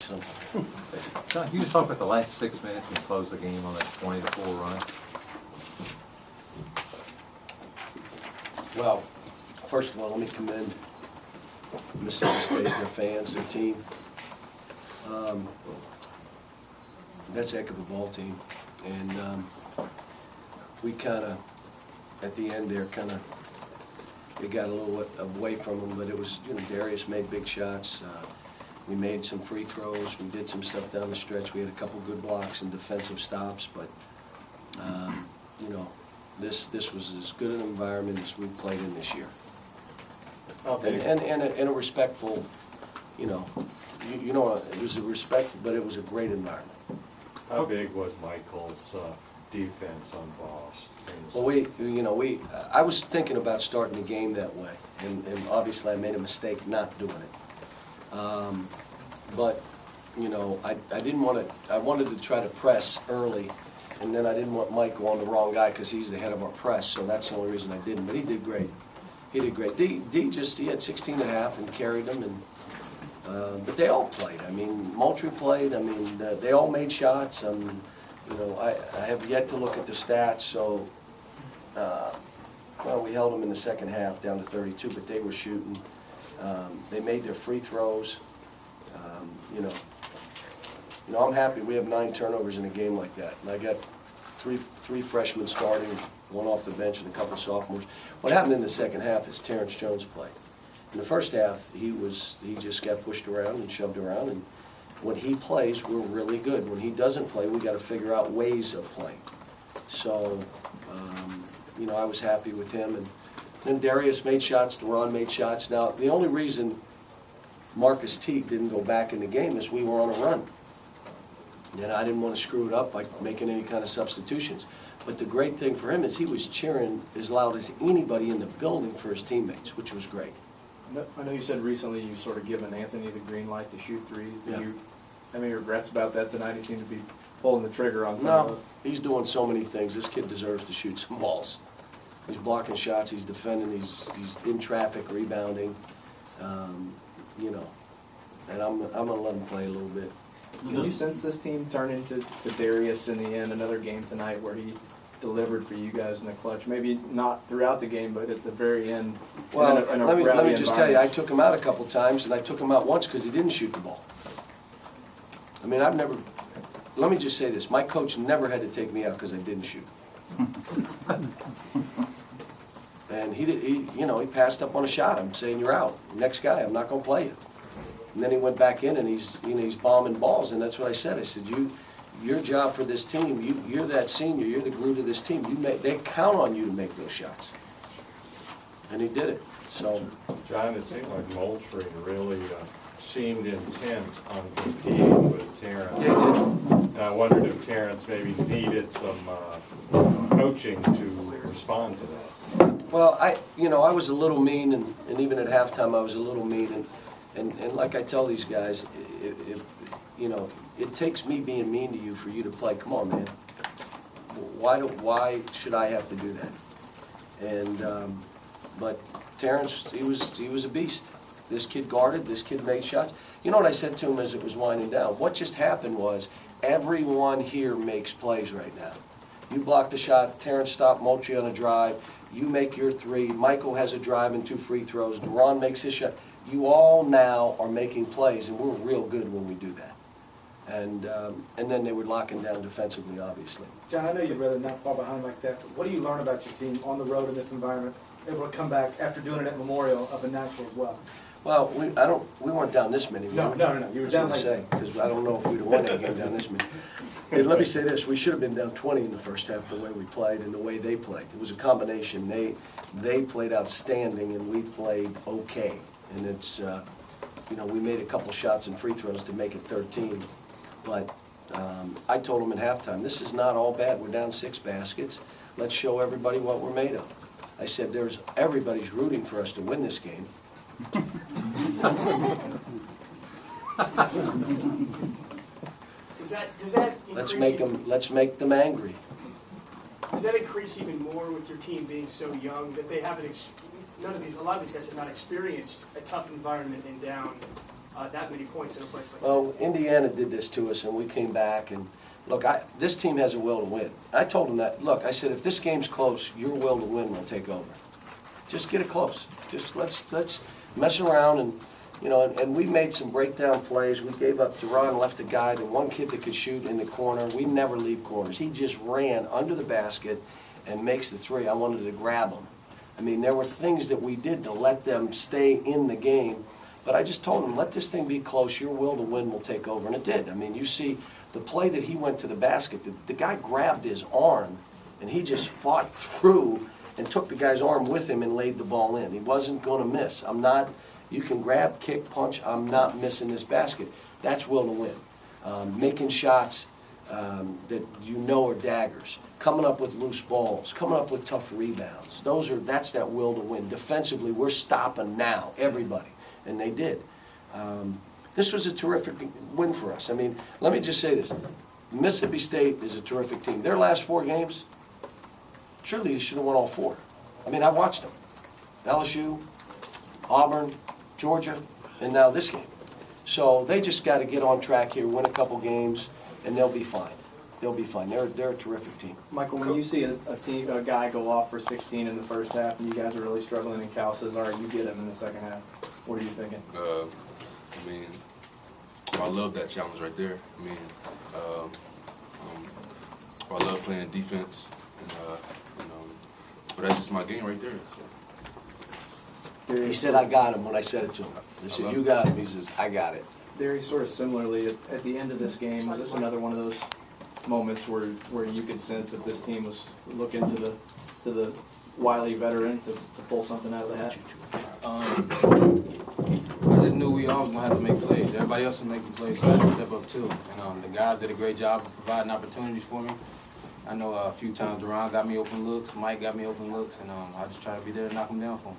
So, John, can you just talk about the last 6 minutes when you closed the game on that 20-4 run? well, first of all, let me commend Mississippi State, their fans, their team. That's a heck of a ball team. And we kind of, at the end there, it got a little away from them, but it was, Darius made big shots. We made some free throws. We did some stuff down the stretch. We had a couple good blocks and defensive stops, but, this was as good an environment as we've played in this year. And a respectful, it was a respectful, but it was a great environment. How big was Michael's defense on Voss? Well, I was thinking about starting the game that way, and obviously I made a mistake not doing it. But, I didn't want to, I wanted to try to press early, and then I didn't want Michael on the wrong guy because he's the head of our press, so that's the only reason I didn't. But he did great. He did great. He had 16 and a half and carried them, and but they all played. I mean, Moultrie played. I mean, they all made shots. I have yet to look at the stats, so, well, we held them in the second half down to 32, but they were shooting. They made their free throws. I'm happy we have 9 turnovers in a game like that. And I got three freshmen starting, one off the bench, and a couple of sophomores. What happened in the second half is Terrence Jones played. In the first half, he just got pushed around and shoved around, and when he plays, we're really good. When he doesn't play, we got to figure out ways of playing. So, I was happy with him, and then Darius made shots, Deron made shots. Now, the only reason Marcus Teague didn't go back in the game is we were on a run. And I didn't want to screw it up by making any kind of substitutions. But the great thing for him is he was cheering as loud as anybody in the building for his teammates, which was great. I know you said recently you've sort of given Anthony the green light to shoot threes. Do Yeah. you have any regrets about that tonight? He seemed to be pulling the trigger on some of No, those. he's doing so many things. This kid deserves to shoot some balls. He's blocking shots, he's defending, he's in traffic, rebounding, and I'm gonna let him play a little bit. Can you sense this team turn into Darius in the end, another game tonight where he delivered for you guys in the clutch? Maybe not throughout the game, but at the very end. Well, in a let rowdy me just tell you, I environment. took him out a couple times, and I took him out once because he didn't shoot the ball. I mean, let me just say this, my coach never had to take me out because I didn't shoot. And he passed up on a shot. I'm saying, you're out. Next guy, I'm not going to play you. And then he went back in and he's bombing balls, and that's what I said. I said, your job for this team, you're that senior, you're the glue to this team. They count on you to make those shots. And he did it. So, John, it seemed like Moultrie really seemed intent on competing with Terrence. yeah, he did. And I wondered if Terrence maybe needed some coaching to respond to that. Well, I was a little mean, and even at halftime I was a little mean, and like I tell these guys, it takes me being mean to you for you to play. Come on, man. Why should I have to do that? And but Terrence, he was a beast. This kid guarded. This kid made shots. You know what I said to him as it was winding down? What just happened was everyone here makes plays right now. You blocked a shot. Terrence stopped Moultrie on a drive. You make your three. Michael has a drive and 2 free throws. Deron makes his shot. You all now are making plays, and we're real good when we do that. And then they were locking down defensively, obviously. John, I know you'd rather not fall behind like that, but what do you learn about your team on the road in this environment, able to come back after doing it at Memorial up in Nashville as well? Well, we weren't down this many. No. You were That's down what I'm saying, because I don't know if we'd have won that game down this many. Hey, let me say this, we should have been down 20 in the first half the way we played and the way they played. It was a combination. They played outstanding and we played okay. And it's, we made a couple shots and free throws to make it 13. But I told them at halftime, this is not all bad. We're down 6 baskets. Let's show everybody what we're made of. I said, everybody's rooting for us to win this game. Does that increase? Let's make them angry. Does that increase even more with your team being so young that they haven't? A lot of these guys have not experienced a tough environment and down that many points in a place like that. Well, Indiana did this to us, and we came back, and, look, this team has a will to win. I told them that, look, I said, if this game's close, your will to win will take over. Just get it close. Just let's mess around, and, you know, and we made some breakdown plays. We gave up, Duran left a guy, the one kid that could shoot in the corner. We never leave corners. He just ran under the basket and makes the three. I wanted to grab him. I mean, there were things that we did to let them stay in the game, but I just told them, let this thing be close. Your will to win will take over, and it did. I mean, you see the play that he went to the basket, the guy grabbed his arm, and he just fought through and took the guy's arm with him and laid the ball in. He wasn't going to miss. You can grab, kick, punch, I'm not missing this basket. That's will to win. Making shots that you know are daggers, coming up with loose balls, coming up with tough rebounds. That's that will to win. Defensively, we're stopping now, everybody, and they did. This was a terrific win for us. I mean, let me just say this. Mississippi State is a terrific team. Their last 4 games, surely they should have won all 4. I mean, I watched them. LSU, Auburn, Georgia, and now this game. So they just got to get on track here, win a couple games, and they'll be fine. They'll be fine. They're a terrific team. Michael, when you see a guy go off for 16 in the first half, and you guys are really struggling, and Cal says, "All right, you get him in the second half," what are you thinking? I mean, I love that challenge right there. I mean, I love playing defense, and but that's just my game right there. So. He said, I got him when I said it to him. I said, you got him. He says, I got it. Darius, sort of similarly, at the end of this game, was this another one of those moments where you could sense that this team was looking to the wily veteran to pull something out of the hat? I just knew we all was gonna have to make plays. Everybody else was making plays, so I had to step up too. And the guys did a great job of providing opportunities for me. I know a few times Duran got me open looks, Mike got me open looks, and I just try to be there to knock them down for them.